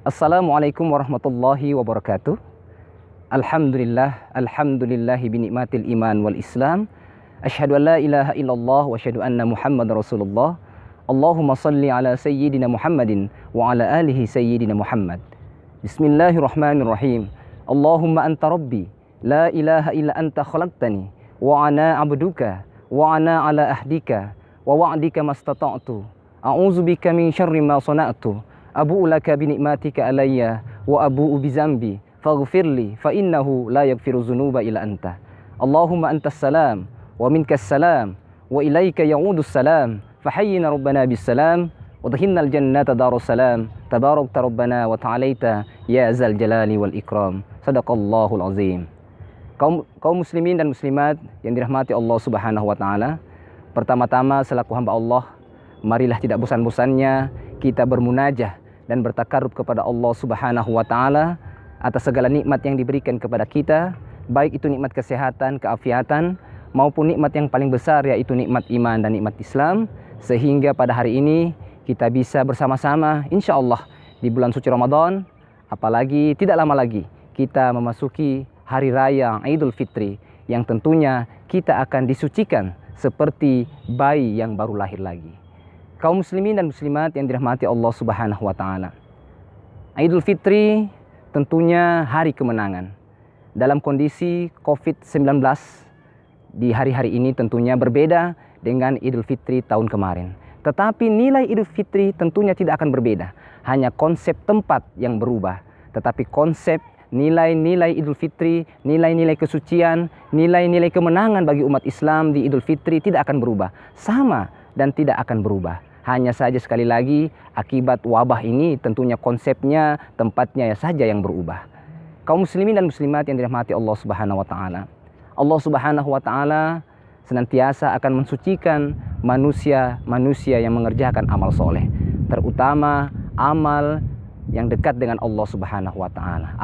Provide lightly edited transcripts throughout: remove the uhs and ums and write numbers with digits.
Assalamualaikum warahmatullahi wabarakatuh. Alhamdulillahi binikmatil iman wal islam. Asyhadu an la ilaha illallah wa asyhadu anna Muhammad Rasulullah. Allahumma salli ala sayyidina Muhammadin wa ala alihi sayyidina Muhammad. Bismillahirrahmanirrahim. Allahumma anta rabbi, la ilaha illa anta khalaqtani wa ana abduka wa ana ala ahdika wa wa'dika mastata'tu. A'udzubika min syarri ma sana'tu. Abu'u laka binikmatika alayya wa abu'u bizambi faghfirli fa innahu la yaghfiru dzunuba illa anta. Allahumma antas salam wa minkas salam wa ilaika ya'udus salam fahayyina rabbana bis salam wa dhahinnal jannata darus salam tabarakta rabbana wa ta'alaita ya zal jalali wal ikram. Sadaqallahul azim. Kaum muslimin dan muslimat yang dirahmati Allah Subhanahu wa taala, pertama-tama selaku hamba Allah, marilah tidak bosan-bosannya kita bermunajah dan bertakarrub kepada Allah Subhanahu wa taala atas segala nikmat yang diberikan kepada kita, baik itu nikmat kesehatan, keafiatan, maupun nikmat yang paling besar yaitu nikmat iman dan nikmat Islam, sehingga pada hari ini kita bisa bersama-sama insyaallah di bulan suci Ramadan, apalagi tidak lama lagi kita memasuki hari raya Idul Fitri yang tentunya kita akan disucikan seperti bayi yang baru lahir lagi. Kaum muslimin dan muslimat yang dirahmati Allah Subhanahu wa taala. Idul Fitri tentunya hari kemenangan. Dalam kondisi Covid-19 di hari-hari ini tentunya berbeda dengan Idul Fitri tahun kemarin. Tetapi nilai Idul Fitri tentunya tidak akan berbeda. Hanya konsep tempat yang berubah. Tetapi konsep nilai-nilai Idul Fitri, nilai-nilai kesucian, nilai-nilai kemenangan bagi umat Islam di Idul Fitri tidak akan berubah. Sama dan tidak akan berubah. Hanya saja sekali lagi akibat wabah ini tentunya konsepnya, tempatnya saja yang berubah. Kaum muslimin dan muslimat yang dirahmati Allah Subhanahu wa taala. Allah Subhanahu wa taala senantiasa akan mensucikan manusia-manusia yang mengerjakan amal soleh, terutama amal yang dekat dengan Allah Subhanahu wa taala.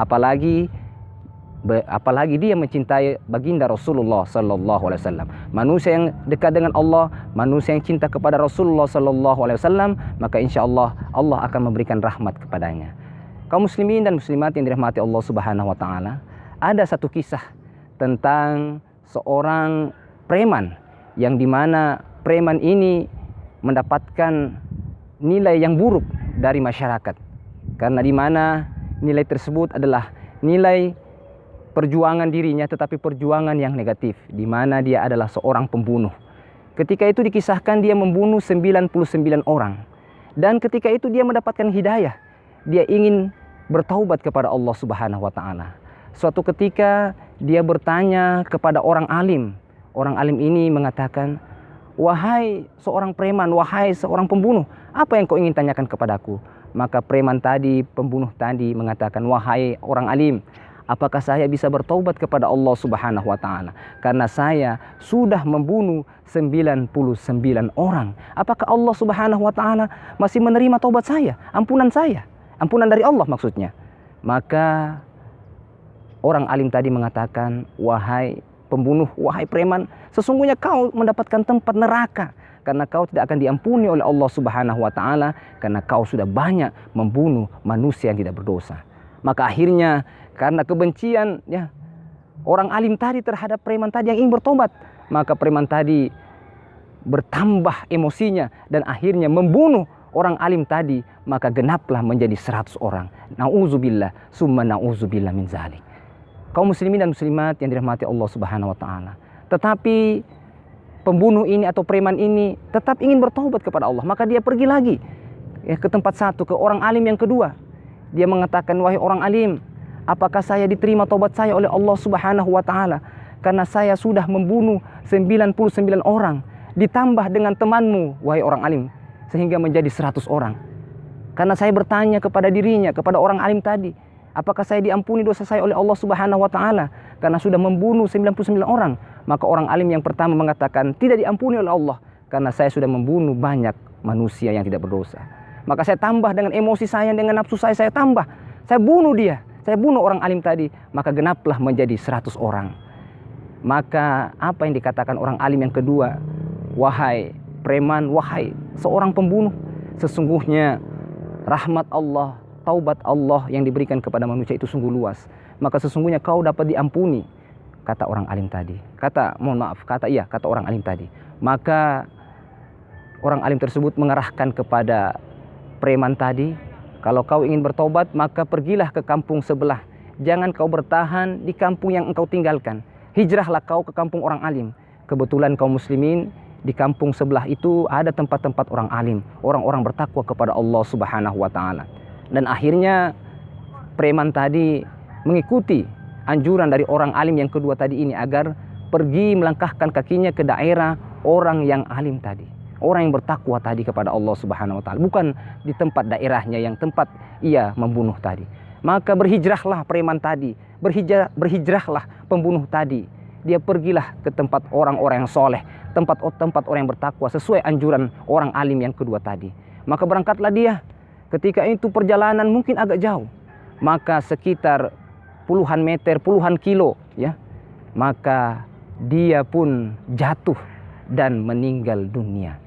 Apalagi dia mencintai baginda Rasulullah sallallahu alaihi wasallam. Manusia yang dekat dengan Allah, manusia yang cinta kepada Rasulullah sallallahu alaihi wasallam, maka insyaallah Allah akan memberikan rahmat kepadanya. Kaum muslimin dan muslimat yang dirahmati Allah Subhanahu wa taala, ada satu kisah tentang seorang preman yang dimana preman ini mendapatkan nilai yang buruk dari masyarakat. Karena dimana nilai tersebut adalah nilai perjuangan dirinya, tetapi perjuangan yang negatif, di mana dia adalah seorang pembunuh. Ketika itu dikisahkan dia membunuh 99 orang. Dan ketika itu dia mendapatkan hidayah. Dia ingin bertaubat kepada Allah Subhanahu wa taala. Suatu ketika dia bertanya kepada orang alim. Orang alim ini mengatakan, "Wahai seorang preman, wahai seorang pembunuh, apa yang kau ingin tanyakan kepadaku?" Maka preman tadi, pembunuh tadi mengatakan, "Wahai orang alim, apakah saya bisa bertaubat kepada Allah Subhanahu wa taala? Karena saya sudah membunuh 99 orang. Apakah Allah Subhanahu wa taala masih menerima taubat saya? Ampunan saya? Ampunan dari Allah maksudnya." Maka orang alim tadi mengatakan, "Wahai pembunuh, wahai preman, sesungguhnya kau mendapatkan tempat neraka. Karena kau tidak akan diampuni oleh Allah Subhanahu wa taala karena kau sudah banyak membunuh manusia yang tidak berdosa." Maka akhirnya karena kebencian orang alim tadi terhadap preman tadi yang ingin bertobat, maka preman tadi bertambah emosinya dan akhirnya membunuh orang alim tadi, maka genaplah menjadi 100 orang. Nauzubillah, summa nauzubillah min zalik. Kaum muslimin dan muslimat yang dirahmati Allah Subhanahu wa taala. Tetapi pembunuh ini atau preman ini tetap ingin bertobat kepada Allah, maka dia pergi lagi ke tempat satu, ke orang alim yang kedua. Dia mengatakan, "Wahai orang alim, apakah saya diterima taubat saya oleh Allah Subhanahu wa taala? Karena saya sudah membunuh 99 orang, ditambah dengan temanmu, wahai orang alim, sehingga menjadi 100 orang. Karena saya bertanya kepada dirinya, kepada orang alim tadi, apakah saya diampuni dosa saya oleh Allah Subhanahu wa taala karena sudah membunuh 99 orang?" Maka orang alim yang pertama mengatakan, "Tidak diampuni oleh Allah karena saya sudah membunuh banyak manusia yang tidak berdosa. Maka saya tambah dengan emosi saya, dengan nafsu saya tambah. Saya bunuh dia. Saya bunuh orang alim tadi, maka genaplah menjadi 100 orang." Maka apa yang dikatakan orang alim yang kedua? "Wahai preman, wahai seorang pembunuh, sesungguhnya rahmat Allah, taubat Allah yang diberikan kepada manusia itu sungguh luas. Maka sesungguhnya kau dapat diampuni, kata orang alim tadi. Kata orang alim tadi. Maka orang alim tersebut mengarahkan kepada preman tadi, kalau kau ingin bertobat maka pergilah ke kampung sebelah. Jangan kau bertahan di kampung yang engkau tinggalkan. Hijrahlah kau ke kampung orang alim. Kebetulan kaum muslimin di kampung sebelah itu ada tempat-tempat orang alim, orang-orang bertakwa kepada Allah Subhanahu wa taala. Dan akhirnya preman tadi mengikuti anjuran dari orang alim yang kedua tadi ini agar pergi melangkahkan kakinya ke daerah orang yang alim tadi, orang yang bertakwa tadi kepada Allah Subhanahu wa taala, bukan di tempat daerahnya yang tempat ia membunuh tadi. Maka berhijrahlah preman tadi, berhijrahlah pembunuh tadi. Dia pergilah ke tempat orang-orang yang soleh, tempat orang yang bertakwa sesuai anjuran orang alim yang kedua tadi. Maka berangkatlah dia. Ketika itu perjalanan mungkin agak jauh, maka sekitar puluhan meter, puluhan kilo, ya. Maka dia pun jatuh dan meninggal dunia.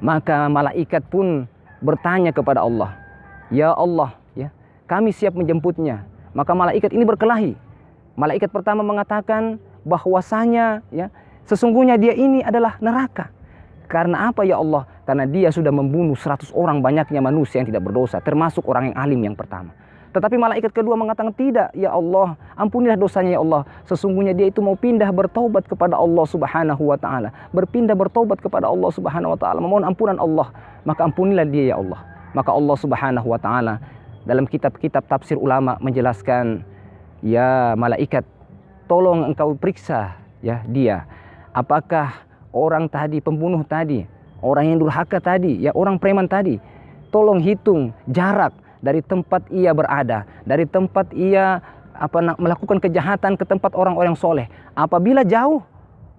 Maka malaikat pun bertanya kepada Allah, "Ya Allah, ya, kami siap menjemputnya." Maka malaikat ini berkelahi. Malaikat pertama mengatakan bahwasanya, ya, sesungguhnya dia ini adalah neraka. Karena apa ya Allah? Karena dia sudah membunuh 100 orang banyaknya manusia yang tidak berdosa, termasuk orang yang alim yang pertama. Tetapi malaikat kedua mengatakan, "Tidak, ya Allah, ampunilah dosanya ya Allah. Sesungguhnya dia itu mau pindah bertaubat kepada Allah Subhanahu wa taala. Berpindah bertaubat kepada Allah Subhanahu wa taala, memohon ampunan Allah. Maka ampunilah dia ya Allah." Maka Allah Subhanahu wa taala dalam kitab-kitab tafsir ulama menjelaskan, "Ya malaikat, tolong engkau periksa, ya, dia. Apakah orang tadi, pembunuh tadi, orang yang durhaka tadi, ya, orang preman tadi, tolong hitung jarak dari tempat ia berada, dari tempat ia melakukan kejahatan ke tempat orang-orang soleh. Apabila jauh,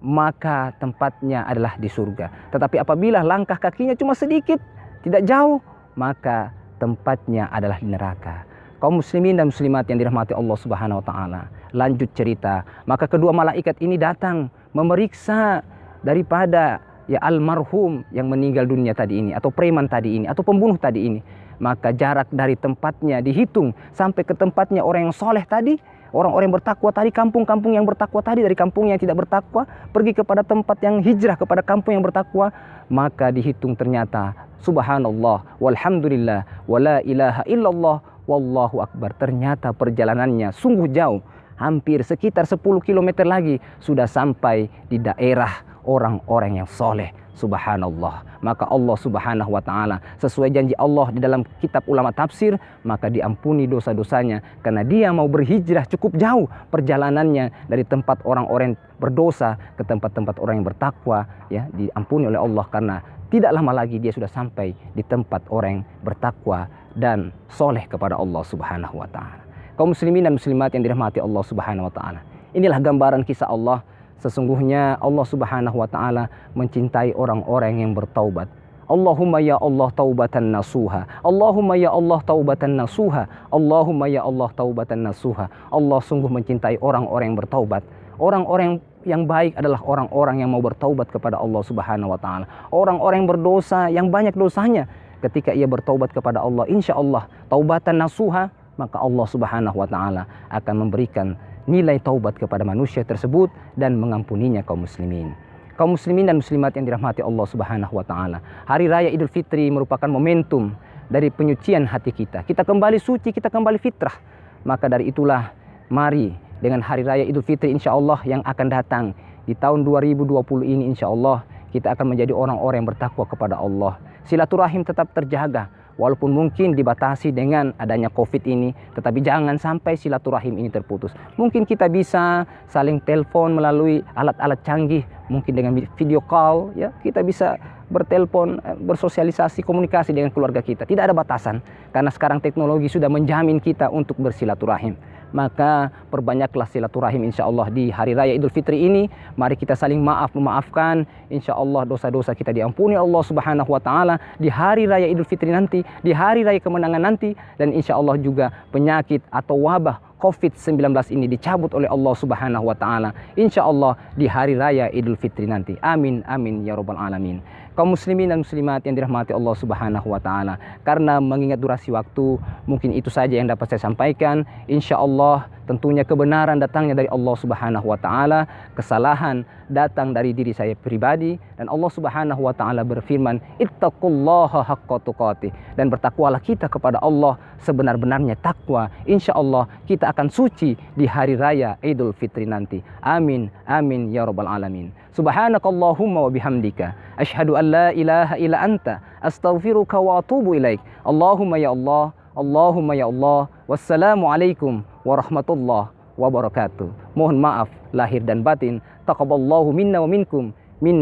maka tempatnya adalah di surga. Tetapi apabila langkah kakinya cuma sedikit, tidak jauh, maka tempatnya adalah di neraka." Kaum muslimin dan muslimat yang dirahmati Allah Subhanahu wa taala. Lanjut cerita, maka kedua malaikat ini datang memeriksa daripada, ya, almarhum yang meninggal dunia tadi ini, atau preman tadi ini, atau pembunuh tadi ini. Maka jarak dari tempatnya dihitung sampai ke tempatnya orang yang soleh tadi, orang-orang yang bertakwa tadi, kampung-kampung yang bertakwa tadi, dari kampung yang tidak bertakwa pergi kepada tempat yang hijrah kepada kampung yang bertakwa. Maka dihitung ternyata subhanallah walhamdulillah wala ilaha illallah wallahu akbar. Ternyata perjalanannya sungguh jauh, hampir sekitar 10 km lagi sudah sampai di daerah orang-orang yang soleh. Subhanallah. Maka Allah Subhanahu wa taala sesuai janji Allah di dalam kitab ulama tafsir, maka diampuni dosa-dosanya karena dia mau berhijrah cukup jauh perjalanannya dari tempat orang-orang berdosa ke tempat-tempat orang yang bertakwa, ya, diampuni oleh Allah karena tidak lama lagi dia sudah sampai di tempat orang yang bertakwa dan soleh kepada Allah Subhanahu wa taala. Kaum muslimin dan muslimat yang dirahmati Allah Subhanahu wa taala. Inilah gambaran kisah Allah. Sesungguhnya Allah Subhanahu wa taala mencintai orang-orang yang bertaubat. Allahumma ya Allah taubatan nasuha. Allahumma ya Allah taubatan nasuha. Allahumma ya Allah taubatan nasuha. Allah sungguh mencintai orang-orang yang bertaubat. Orang-orang yang baik adalah orang-orang yang mau bertaubat kepada Allah Subhanahu wa taala. Orang-orang yang berdosa, yang banyak dosanya, ketika ia bertaubat kepada Allah, insya Allah taubatan nasuha, maka Allah Subhanahu wa taala akan memberikan nilai taubat kepada manusia tersebut dan mengampuninya kaum muslimin. Kaum muslimin dan muslimat yang dirahmati Allah Subhanahu wa taala. Hari raya Idul Fitri merupakan momentum dari penyucian hati kita. Kita kembali suci, kita kembali fitrah. Maka dari itulah mari dengan hari raya Idul Fitri insya Allah yang akan datang di tahun 2020 ini, insya Allah kita akan menjadi orang-orang yang bertakwa kepada Allah. Silaturahim tetap terjaga. Walaupun mungkin dibatasi dengan adanya COVID ini, tetapi jangan sampai silaturahim ini terputus. Mungkin kita bisa saling telepon melalui alat-alat canggih, mungkin dengan video call, ya, kita bisa bertelepon, bersosialisasi, komunikasi dengan keluarga kita. Tidak ada batasan, karena sekarang teknologi sudah menjamin kita untuk bersilaturahim. Maka perbanyaklah silaturahim insya Allah di hari raya Idul Fitri ini. Mari kita saling memaafkan. Insya Allah dosa-dosa kita diampuni Allah Subhanahu wa taala di hari raya Idul Fitri nanti, di hari raya kemenangan nanti, dan insya Allah juga penyakit atau wabah COVID-19 ini dicabut oleh Allah Subhanahu wa taala insya Allah di hari raya Idul Fitri nanti. Amin amin ya rabbal alamin. Kaum muslimin dan muslimat yang dirahmati Allah Subhanahu wa taala, karena mengingat durasi waktu, mungkin itu saja yang dapat saya sampaikan. Insyaallah tentunya kebenaran datangnya dari Allah Subhanahu wa taala, kesalahan datang dari diri saya pribadi, dan Allah Subhanahu wa taala berfirman, "Ittaqullaha haqqa tuqatih." Dan bertakwalah kita kepada Allah sebenar-benarnya takwa. Insyaallah kita akan suci di hari raya Idul Fitri nanti. Amin, amin ya rabbal alamin. Subhanakallahumma wa bihamdika asyhadu an la ilaha illa anta astaghfiruka wa atubu ilaik. Allahumma ya Allah, Allahumma ya Allah. Wassalamualaikum warahmatullahi wabarakatuh. Mohon maaf lahir dan batin. Taqabbalallahu minna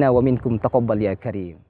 wa minkum taqabbal ya karim.